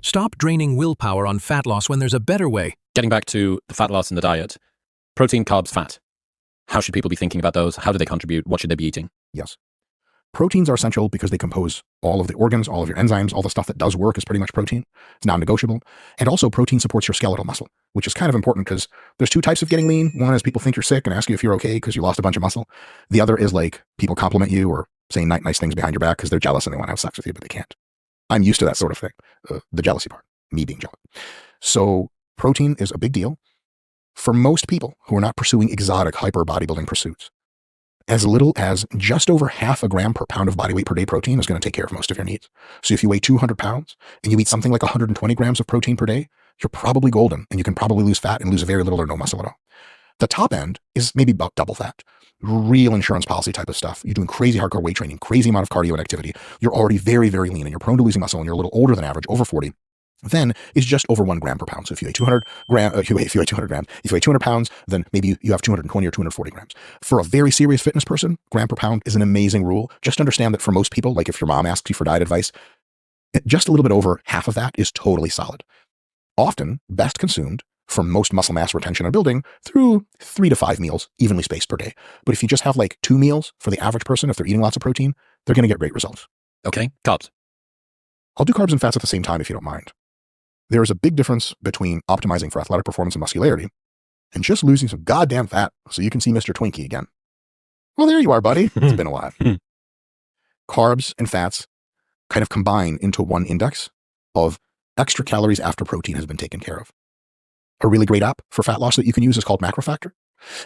Stop draining willpower on fat loss when there's a better way. Getting back to the fat loss and the diet, protein, carbs, fat. How should people be thinking about those? How do they contribute? What should they be eating? Yes. Proteins are essential because they compose all of the organs, all of your enzymes, all the stuff that does work is pretty much protein. It's non-negotiable. And also protein supports your skeletal muscle, which is kind of important because there's two types of getting lean. One is people think you're sick and ask you if you're okay because you lost a bunch of muscle. The other is like people compliment you or saying nice things behind your back because they're jealous and they want to have sex with you, but they can't. I'm used to that sort of thing, the jealousy part, me being jealous. So protein is a big deal for most people who are not pursuing exotic hyper bodybuilding pursuits. As little as just over 0.5 gram per pound of body weight per day protein is going to take care of most of your needs. So if you weigh 200 pounds and you eat something like 120 grams of protein per day, you're probably golden and you can probably lose fat and lose very little or no muscle at all. The top end is maybe about double that. Real insurance policy type of stuff. You're doing crazy hardcore weight training, crazy amount of cardio and activity. You're already very, very lean and you're prone to losing muscle and you're a little older than average, over 40. Then is just over 1 gram per pound. So if you weigh 200 grams, if you weigh 200 pounds, then maybe you have 220 or 240 grams. For a very serious fitness person, gram per pound is an amazing rule. Just understand that for most people, like if your mom asks you for diet advice, just a little bit over half of that is totally solid. Often best consumed for most muscle mass retention and building through 3 to 5 meals, evenly spaced per day. But if you just have like 2 meals for the average person, if they're eating lots of protein, they're going to get great results. Okay, carbs. I'll do carbs and fats at the same time if you don't mind. There is a big difference between optimizing for athletic performance and muscularity and just losing some goddamn fat so you can see Mr. Twinkie again. Well, there you are, buddy. It's been a while. Carbs and fats kind of combine into one index of extra calories after protein has been taken care of. A really great app for fat loss that you can use is called MacroFactor.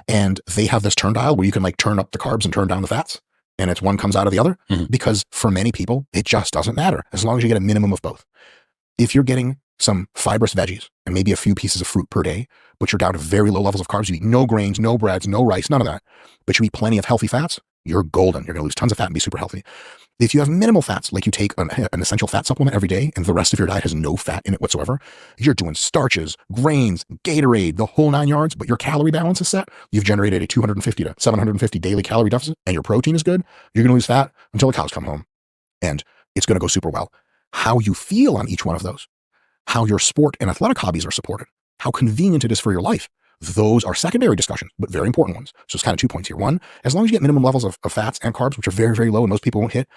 And they have this turn dial where you can like turn up the carbs and turn down the fats. And it's one comes out of the other because for many people, it just doesn't matter as long as you get a minimum of both. If you're getting some fibrous veggies and maybe a few pieces of fruit per day, but you're down to very low levels of carbs, you eat no grains, no breads, no rice, none of that, but you eat plenty of healthy fats, you're golden. You're going to lose tons of fat and be super healthy. If you have minimal fats, like you take an essential fat supplement every day and the rest of your diet has no fat in it whatsoever, you're doing starches, grains, Gatorade, the whole 9 yards, but your calorie balance is set, you've generated a 250 to 750 daily calorie deficit and your protein is good, you're going to lose fat until the cows come home. And it's going to go super well. How you feel on each one of those, how your sport and athletic hobbies are supported, how convenient it is for your life, those are secondary discussions, but very important ones. So it's kind of 2 points here. One, as long as you get minimum levels of fats and carbs, which are very, very low and most people won't hit,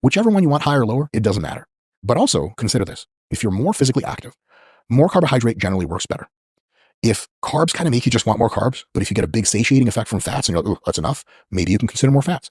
whichever one you want, higher or lower, it doesn't matter. But also consider this. If you're more physically active, more carbohydrate generally works better. If carbs kind of make you just want more carbs, but if you get a big satiating effect from fats and you're like, oh, that's enough, maybe you can consider more fats.